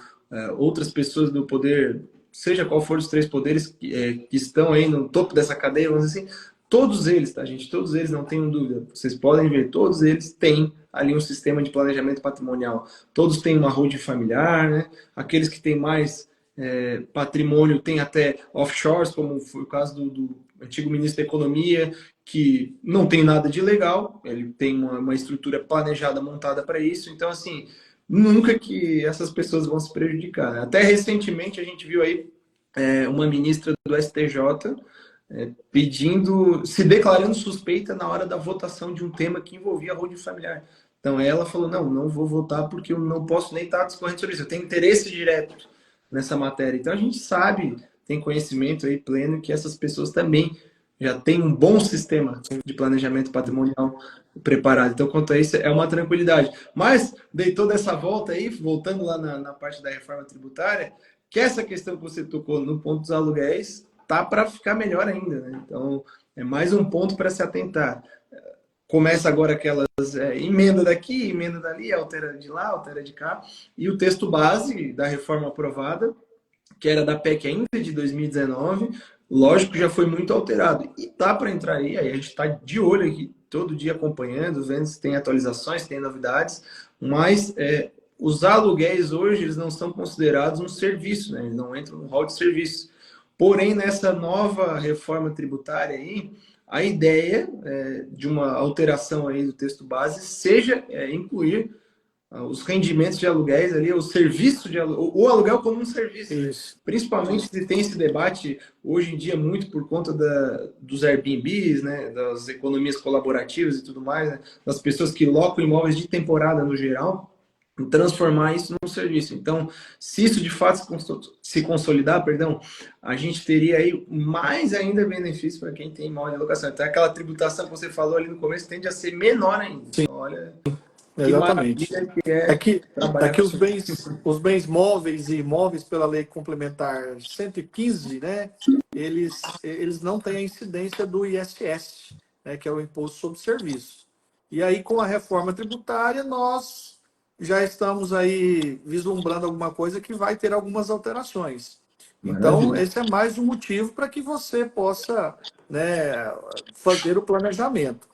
outras pessoas do poder, seja qual for os três poderes que estão aí no topo dessa cadeia, vamos dizer assim, todos eles, tá, gente? Todos eles, não tenham dúvida. Vocês podem ver, todos eles têm ali um sistema de planejamento patrimonial. Todos têm uma holding familiar, né? Aqueles que têm mais patrimônio têm até offshores, como foi o caso do antigo ministro da Economia, que não tem nada de legal, ele tem uma estrutura planejada, montada para isso. Então, assim, nunca que essas pessoas vão se prejudicar. Até recentemente a gente viu aí uma ministra do STJ pedindo, se declarando suspeita na hora da votação de um tema que envolvia a holding familiar. Então ela falou, não vou votar porque eu não posso nem estar discorrendo sobre isso, eu tenho interesse direto nessa matéria. Então a gente sabe, tem conhecimento aí pleno que essas pessoas também já têm um bom sistema de planejamento patrimonial preparado. Então, quanto a isso, é uma tranquilidade. Mas, dei toda essa volta aí, voltando lá na parte da reforma tributária, que essa questão que você tocou no ponto dos aluguéis tá para ficar melhor ainda, né? Então, é mais um ponto para se atentar. Começa agora aquelas emenda daqui, emenda dali, altera de lá, altera de cá, e o texto base da reforma aprovada, que era da PEC ainda de 2019, lógico, já foi muito alterado. E tá para entrar aí a gente está de olho aqui, todo dia acompanhando, vendo se tem atualizações, se tem novidades, mas os aluguéis hoje eles não são considerados um serviço, né? Eles não entram no rol de serviço. Porém, nessa nova reforma tributária aí, a ideia de uma alteração aí do texto base seja incluir os rendimentos de aluguéis ali, o serviço de aluguel, o aluguel como um serviço, né? Isso. Principalmente se tem esse debate hoje em dia muito por conta dos Airbnbs, né? Das economias colaborativas e tudo mais, né? Das pessoas que locam imóveis de temporada no geral. e transformar isso num serviço. Então, se isso de fato se consolidar, perdão, a gente teria aí mais ainda benefício para quem tem imóvel de locação. Então, aquela tributação que você falou ali no começo tende a ser menor ainda. Sim, Então, olha que exatamente. maravilha que É é que, é trabalhar que com isso. os bens móveis e imóveis pela Lei Complementar 115, né, eles não têm a incidência do ISS, né, que é o Imposto sobre Serviço. E aí, com a reforma tributária, nós já estamos aí vislumbrando alguma coisa que vai ter algumas alterações. Então, Maravilha. esse é mais um motivo para que você possa, né, fazer o planejamento.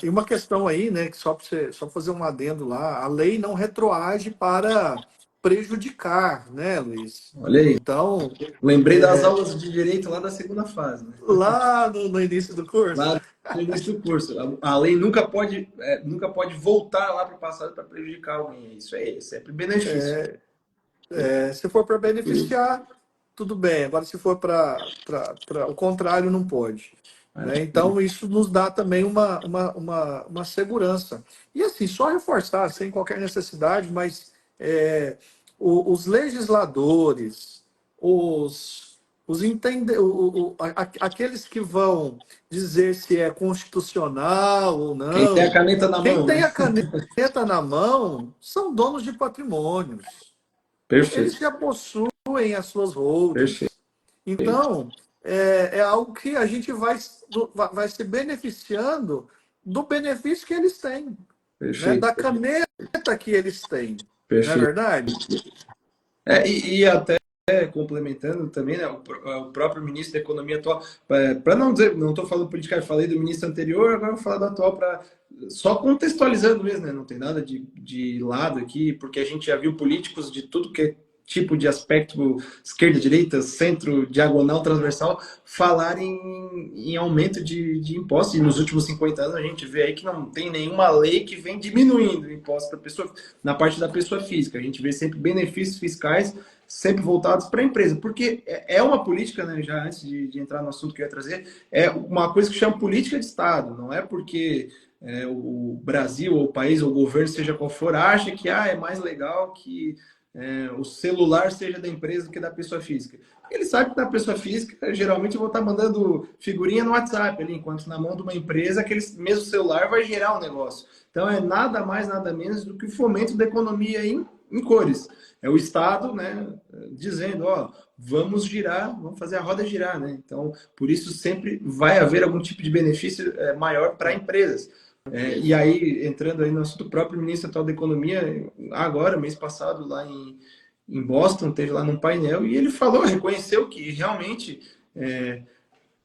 E uma questão aí, né, que só para você só fazer um adendo lá, a lei não retroage para prejudicar, né, Luiz? Olha aí. Então, Lembrei das aulas de direito lá da segunda fase, né? lá no início do curso, Lá no início do curso. A lei nunca pode voltar lá para o passado para prejudicar alguém. Isso é sempre benefício. se for para beneficiar, tudo bem. Agora, se for para o contrário, não pode. Né? Então, isso nos dá também uma segurança. E assim, só reforçar, sem qualquer necessidade, mas os legisladores, aqueles que vão dizer se é constitucional ou Quem tem a não, caneta na quem mão, né? tem a caneta na mão são donos de patrimônios. Eles Perfeito, já possuem as suas perfeito, holdings. Então, é algo que a gente vai se beneficiando do benefício que eles têm, né? perfeito, Da caneta que eles têm. Não é perfeito. verdade? E até complementando também, né, o próprio ministro da Economia atual, para não dizer, não estou falando politicamente, falei do ministro anterior, agora vou falar do atual, só contextualizando mesmo, né, não tem nada de lado aqui, porque a gente já viu políticos de tudo que é tipo de aspecto, esquerda, direita, centro, diagonal, transversal, falarem em aumento de impostos, e nos últimos 50 anos a gente vê aí que não tem nenhuma lei que vem diminuindo o imposto da pessoa, na parte da pessoa física, a gente vê sempre benefícios fiscais sempre voltados para a empresa, porque é uma política, né, já antes de entrar no assunto que eu ia trazer, é uma coisa que chama política de Estado, não é porque o Brasil, ou o país, ou o governo, seja qual for, acha que é mais legal que o celular seja da empresa do que da pessoa física. Ele sabe que da pessoa física, geralmente eu vou estar mandando figurinha no WhatsApp ali, enquanto na mão de uma empresa, aquele mesmo celular vai gerar um negócio. Então é nada mais, nada menos do que o fomento da economia em cores. É o Estado, né, dizendo, ó, vamos girar, vamos fazer a roda girar, né? Então, por isso sempre vai haver algum tipo de benefício maior para empresas. E aí, entrando aí no assunto, o próprio ministro atual da Economia, agora, mês passado, lá em Boston, teve lá num painel, e ele falou, reconheceu que realmente,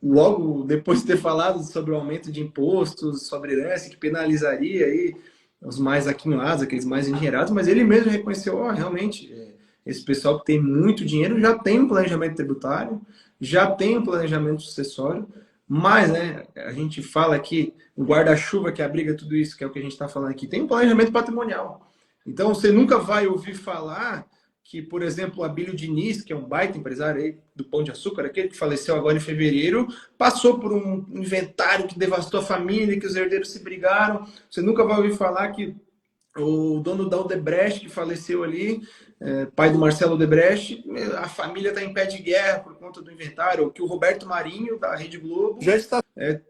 logo depois de ter falado sobre o aumento de impostos, sobre herança, que penalizaria aí os mais aquinhoados, aqueles mais endinheirados, mas ele mesmo reconheceu, ó, realmente, esse pessoal que tem muito dinheiro já tem um planejamento tributário, já tem um planejamento sucessório, mas, né, a gente fala aqui, o guarda-chuva que abriga tudo isso, que é o que a gente está falando aqui, tem um planejamento patrimonial. Então, você nunca vai ouvir falar que, por exemplo, o Abílio Diniz, que é um baita empresário aí do Pão de Açúcar, aquele que faleceu agora em fevereiro, passou por um inventário que devastou a família, que os herdeiros se brigaram. Você nunca vai ouvir falar que o dono da Odebrecht, que faleceu ali, pai do Marcelo Odebrecht, a família está em pé de guerra por conta do inventário, ou que o Roberto Marinho, da Rede Globo, Já está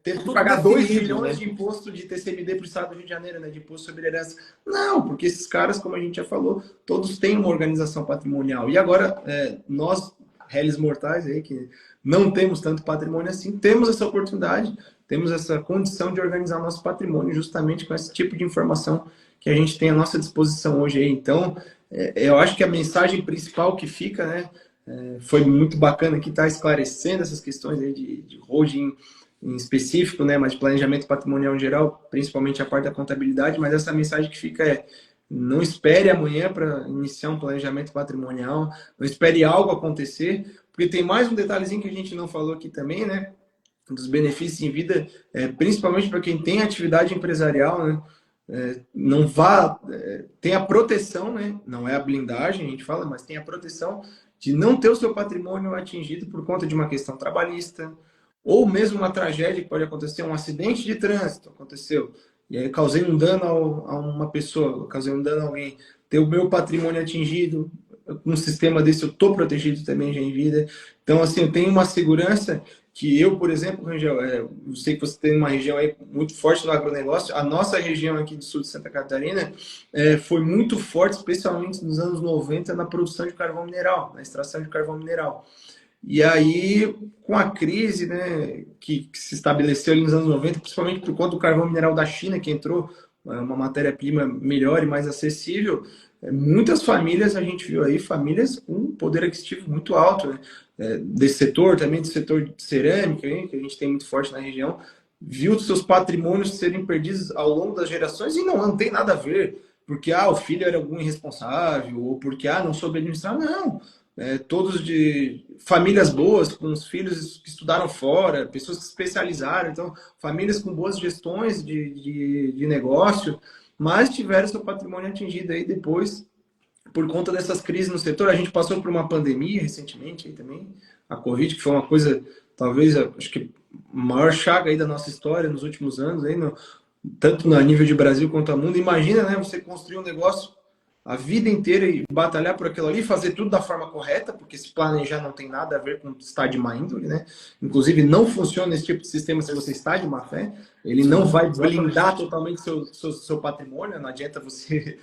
teve que tudo pagar 2 definido, bilhões né? de imposto de TCMD para o Estado do Rio de Janeiro, né, de imposto sobre herança. Não, porque esses caras, como a gente já falou, todos têm uma organização patrimonial. E agora, nós, réis mortais, aí, que não temos tanto patrimônio assim, temos essa oportunidade, temos essa condição de organizar nosso patrimônio justamente com esse tipo de informação que a gente tem à nossa disposição hoje aí. Então, eu acho que a mensagem principal que fica, né, foi muito bacana que está esclarecendo essas questões aí de holding em específico, né, mas de planejamento patrimonial em geral, principalmente a parte da contabilidade, mas essa mensagem que fica não espere amanhã para iniciar um planejamento patrimonial, não espere algo acontecer, porque tem mais um detalhezinho que a gente não falou aqui também, né, dos benefícios em vida, principalmente para quem tem atividade empresarial, né, não vá, tem a proteção, né, não é a blindagem, a gente fala, mas tem a proteção de não ter o seu patrimônio atingido por conta de uma questão trabalhista, ou mesmo uma tragédia que pode acontecer, um acidente de trânsito aconteceu. e aí causei um dano a uma pessoa, causei um dano a alguém, ter o meu patrimônio atingido, com um sistema desse eu estou protegido também já em vida. Então, assim, eu tenho uma segurança que eu, por exemplo, Rangel, eu sei que você tem uma região aí muito forte no agronegócio, a nossa região aqui do sul de Santa Catarina foi muito forte, especialmente nos anos 90, na produção de carvão mineral, na extração de carvão mineral. E aí, com a crise, né, que se estabeleceu ali nos anos 90, principalmente por conta do carvão mineral da China, que entrou uma matéria-prima melhor e mais acessível, muitas famílias, a gente viu aí, famílias com poder aquisitivo muito alto, né, desse setor, também do setor de cerâmica, hein, que a gente tem muito forte na região, viu seus patrimônios serem perdidos ao longo das gerações e não tem nada a ver, porque o filho era algum irresponsável, ou porque não soube administrar, não. Todos de famílias boas, com os filhos que estudaram fora, pessoas que se especializaram, então, famílias com boas gestões de negócio, mas tiveram seu patrimônio atingido aí depois, por conta dessas crises no setor. A gente passou por uma pandemia recentemente aí também, a Covid, que foi uma coisa, talvez, acho que a maior chaga aí da nossa história nos últimos anos, aí tanto no nível de Brasil quanto a mundo. Imagina, né, você construir um negócio a vida inteira e batalhar por aquilo ali, fazer tudo da forma correta, porque se planejar não tem nada a ver com estar de má índole, né? Inclusive, não funciona esse tipo de sistema se você está de má fé. Ele não Sim, vai exatamente. blindar totalmente seu patrimônio. Não adianta você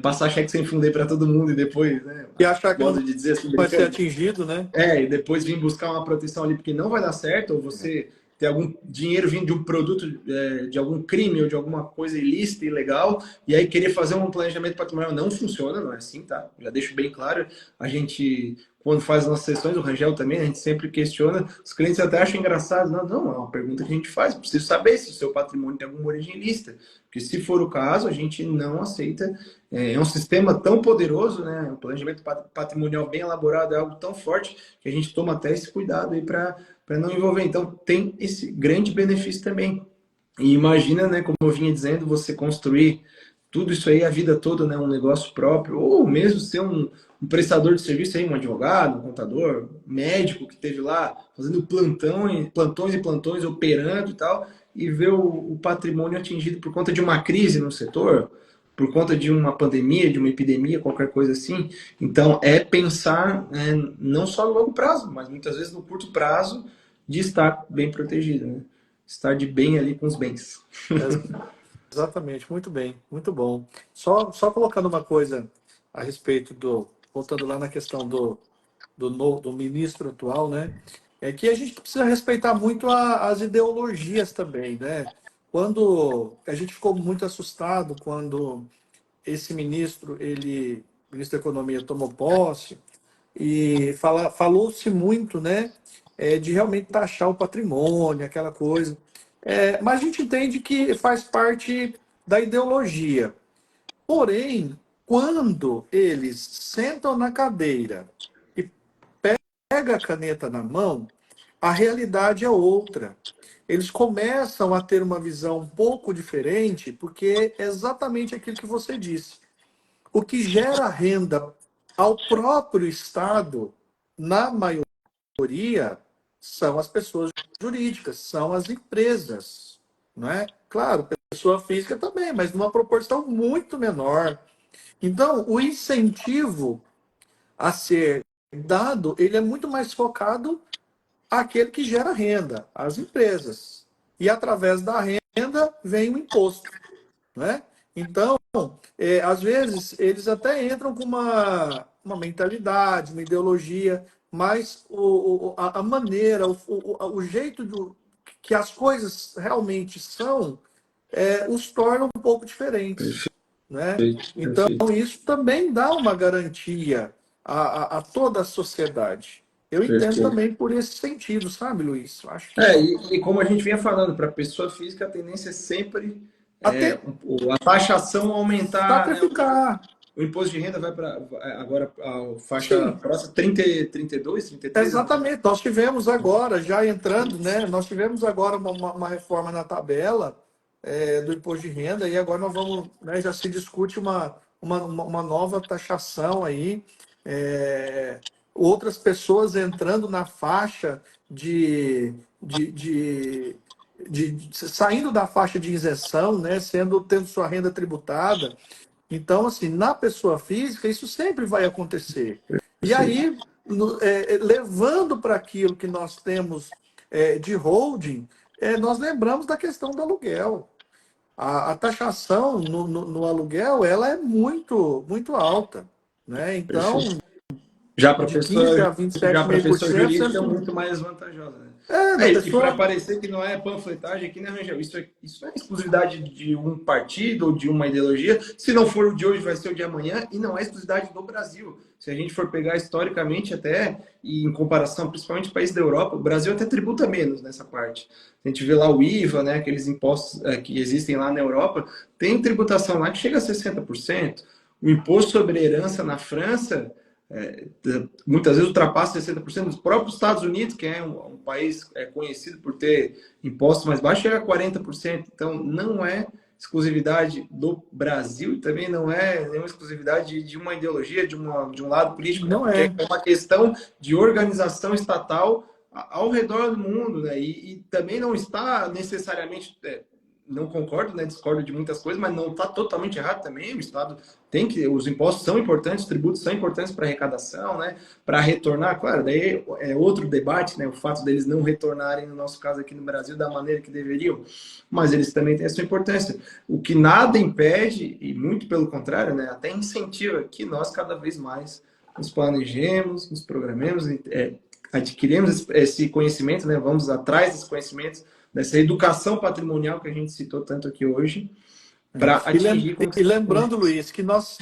passar cheque sem fundo para todo mundo e depois, né? E achar que não Modo de dizer assim, vai ser brincando, atingido, né? e depois vir buscar uma proteção ali, porque não vai dar certo, ou você ter algum dinheiro vindo de um produto, de algum crime ou de alguma coisa ilícita, ilegal, e aí querer fazer um planejamento patrimonial não funciona, não é assim, tá? Já deixo bem claro, a gente, quando faz as nossas sessões, o Rangel também, a gente sempre questiona, os clientes até acham engraçado, não, é uma pergunta que a gente faz, preciso saber se o seu patrimônio tem alguma origem ilícita, porque se for o caso, a gente não aceita. É um sistema tão poderoso, né? Um planejamento patrimonial bem elaborado é algo tão forte que a gente toma até esse cuidado aí para não envolver. Então, tem esse grande benefício também. E imagina, né, como eu vinha dizendo, você construir tudo isso aí a vida toda, né, um negócio próprio, ou mesmo ser um prestador de serviço aí, um advogado, um contador, um médico que esteve lá fazendo plantões e plantões, operando e tal, e ver o patrimônio atingido por conta de uma crise no setor, por conta de uma pandemia, de uma epidemia, qualquer coisa assim. Então, é pensar, né, não só no longo prazo, mas muitas vezes no curto prazo, de estar bem protegido, né? Estar de bem ali com os bens. Exatamente, muito bem, muito bom. Só colocando uma coisa a respeito voltando lá na questão do ministro atual, né? É que a gente precisa respeitar muito as ideologias também, né? Quando a gente ficou muito assustado quando esse ministro da Economia tomou posse e falou-se muito, né? De realmente taxar o patrimônio, aquela coisa. Mas a gente entende que faz parte da ideologia. Porém, quando eles sentam na cadeira e pega a caneta na mão, a realidade é outra. Eles começam a ter uma visão um pouco diferente, porque é exatamente aquilo que você disse. O que gera renda ao próprio Estado, na maioria, são as pessoas jurídicas, são as empresas. Não é? Claro, pessoa física também, mas numa proporção muito menor. Então, o incentivo a ser dado, ele é muito mais focado àquele que gera renda, às empresas. E através da renda vem o imposto, né? Então, às vezes, eles até entram com uma mentalidade, uma ideologia, mas a maneira, o jeito que as coisas realmente são, os torna um pouco diferentes, né? Perfeito, Então, perfeito, isso também dá uma garantia a toda a sociedade. Eu entendo perfeito. também por esse sentido, sabe, Luiz? Eu acho que E como a gente vinha falando, para a pessoa física, a tendência é sempre até a taxação aumentar, né? sacrificar. O imposto de renda vai para agora a faixa Sim, próxima 30, 32, 33, né? exatamente. Nós tivemos agora, já entrando, né? Nós tivemos agora uma reforma na tabela do imposto de renda e agora nós vamos, né, já se discute uma nova taxação aí. Outras pessoas entrando na faixa de, de, de, saindo da faixa de isenção, né, tendo sua renda tributada. Então, assim, na pessoa física, isso sempre vai acontecer. E Perfeito. aí, levando para aquilo que nós temos de holding, nós lembramos da questão do aluguel. A taxação no aluguel, ela é muito alta, né? Então, Perfeito. Já para de 15 a já para pessoa 27,5%, jurídica é sendo muito mais vantajosa, né? da E para pessoa. parecer que não é panfletagem aqui, né, Rangel? Isso é exclusividade de um partido ou de uma ideologia. Se não for o de hoje, vai ser o de amanhã. E não é exclusividade do Brasil. Se a gente for pegar historicamente até, e em comparação, principalmente países da Europa, o Brasil até tributa menos nessa parte. A gente vê lá o IVA, né, aqueles impostos que existem lá na Europa, tem tributação lá que chega a 60%. O imposto sobre herança na França muitas vezes ultrapassa 60%. Dos próprios Estados Unidos, que é um país conhecido por ter impostos mais baixos, chega a 40%. Então, não é exclusividade do Brasil e também não é nenhuma exclusividade de uma ideologia, de um lado político, né? Não Porque é. é uma questão de organização estatal ao redor do mundo, né? E também não está necessariamente não concordo, né? Discordo de muitas coisas, mas não está totalmente errado também. O Estado tem que, os impostos são importantes, os tributos são importantes para arrecadação, né? Para retornar, claro, daí é outro debate, né? O fato deles não retornarem, no nosso caso aqui no Brasil, da maneira que deveriam, mas eles também têm a sua importância. O que nada impede, e muito pelo contrário, né? Até incentiva que nós cada vez mais nos planejemos, nos programemos, adquirimos esse conhecimento, né? Vamos atrás desse conhecimento, dessa educação patrimonial que a gente citou tanto aqui hoje, para atingir E lembrando, Luiz, que nós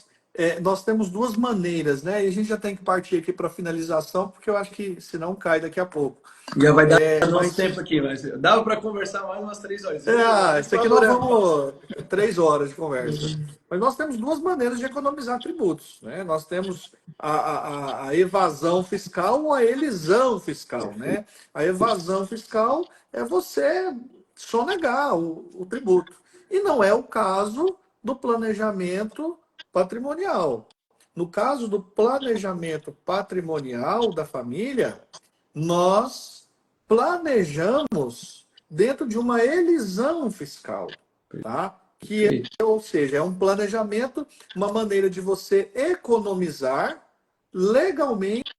temos duas maneiras, né? E a gente já tem que partir aqui para finalização, porque eu acho que senão cai daqui a pouco. já vai dar nosso Mas tempo aqui, mas dava para conversar mais umas 3 horas. Eu isso estou aqui nós adorando. vamos 3 horas de conversa. Mas nós temos duas maneiras de economizar tributos, né? Nós temos a evasão fiscal ou a elisão fiscal, né? A evasão fiscal é você sonegar o tributo. E não é o caso do planejamento patrimonial. No caso do planejamento patrimonial da família, nós planejamos dentro de uma elisão fiscal, tá? Ou seja, é um planejamento, uma maneira de você economizar legalmente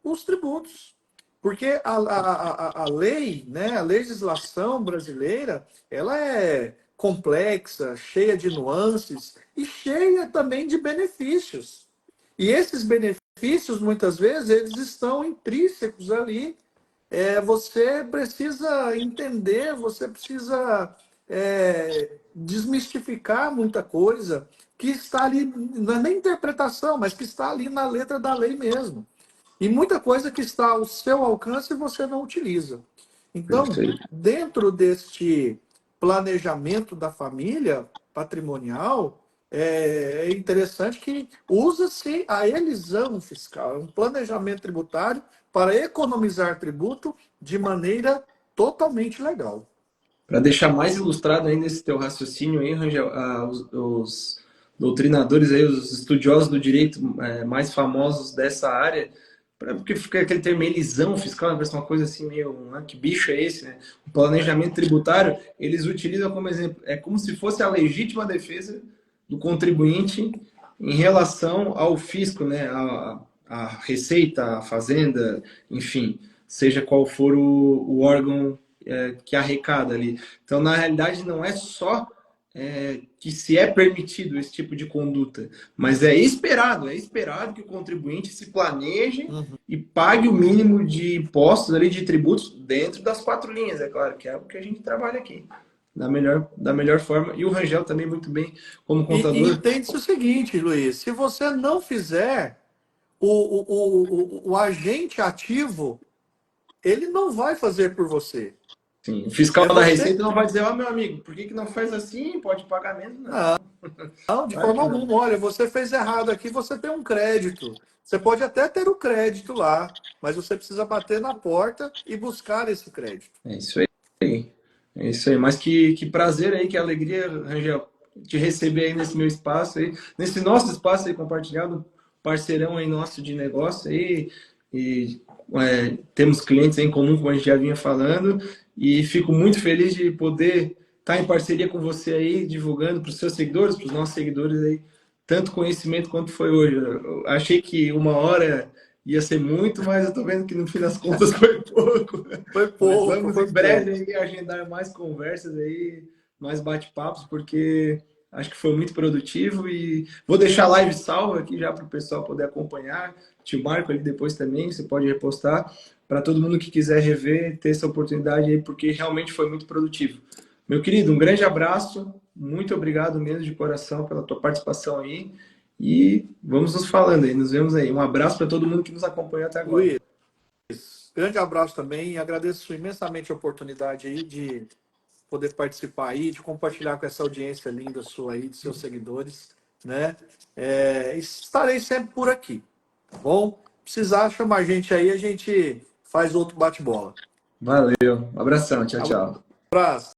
os tributos. Porque a lei, né, a legislação brasileira, ela é complexa, cheia de nuances e cheia também de benefícios. E esses benefícios, muitas vezes, eles estão intrínsecos ali. Você precisa entender, você precisa desmistificar muita coisa que está ali, não é nem interpretação, mas que está ali na letra da lei mesmo. E muita coisa que está ao seu alcance você não utiliza. Então, Perfeito. dentro deste planejamento da família patrimonial, é interessante que usa-se a elisão fiscal, um planejamento tributário para economizar tributo de maneira totalmente legal. Para deixar mais ilustrado ainda esse teu raciocínio aí, Rangel, os doutrinadores aí, os estudiosos do direito mais famosos dessa área, porque fica aquele termo elisão fiscal, parece uma coisa assim meio, que bicho é esse, né? O planejamento tributário, eles utilizam como exemplo, é como se fosse a legítima defesa do contribuinte em relação ao fisco, né? A Receita, a Fazenda, enfim, seja qual for o órgão que arrecada ali. Então, na realidade, não é só que se é permitido esse tipo de conduta, mas é esperado que o contribuinte se planeje e pague o mínimo de impostos ali, de tributos, dentro das 4 linhas, é claro, que é o que a gente trabalha aqui, da melhor forma. E o Rangel também muito bem como E contador. entende-se o seguinte, Luiz, se você não fizer, o agente ativo, ele não vai fazer por você. Sim, o fiscal É da você. Receita não vai dizer, meu amigo, por que não faz assim? Pode pagar menos? Não, Não, de claro forma que não. alguma. Olha, você fez errado aqui, você tem um crédito. Você pode até ter o crédito lá, mas você precisa bater na porta e buscar esse crédito. É isso aí. É isso aí. Mas que prazer aí, que alegria, Rangel, te receber aí nesse meu espaço aí, nesse nosso espaço aí compartilhado, parceirão aí nosso de negócio aí, e temos clientes aí em comum, como a gente já vinha falando, e fico muito feliz de poder estar em parceria com você aí, divulgando para os seus seguidores, para os nossos seguidores aí, tanto conhecimento quanto foi hoje. Eu achei que 1 hora ia ser muito, mas eu estou vendo que no fim das contas foi pouco. Foi Mas pouco, vamos foi em breve pouco. aí agendar mais conversas aí, mais bate-papos, porque acho que foi muito produtivo e vou deixar a live salva aqui já para o pessoal poder acompanhar. Te marco ali depois também, você pode repostar para todo mundo que quiser rever, ter essa oportunidade aí, porque realmente foi muito produtivo. Meu querido, um grande abraço, muito obrigado mesmo de coração pela tua participação aí e vamos nos falando aí, nos vemos aí. Um abraço para todo mundo que nos acompanhou até agora. Luiz, grande abraço também. Agradeço imensamente a oportunidade aí de poder participar aí, de compartilhar com essa audiência linda sua aí, de seus seguidores, né? Estarei sempre por aqui, tá bom? Precisar chamar a gente aí, a gente faz outro bate-bola. Valeu, um abração, tchau, tchau. Abraço.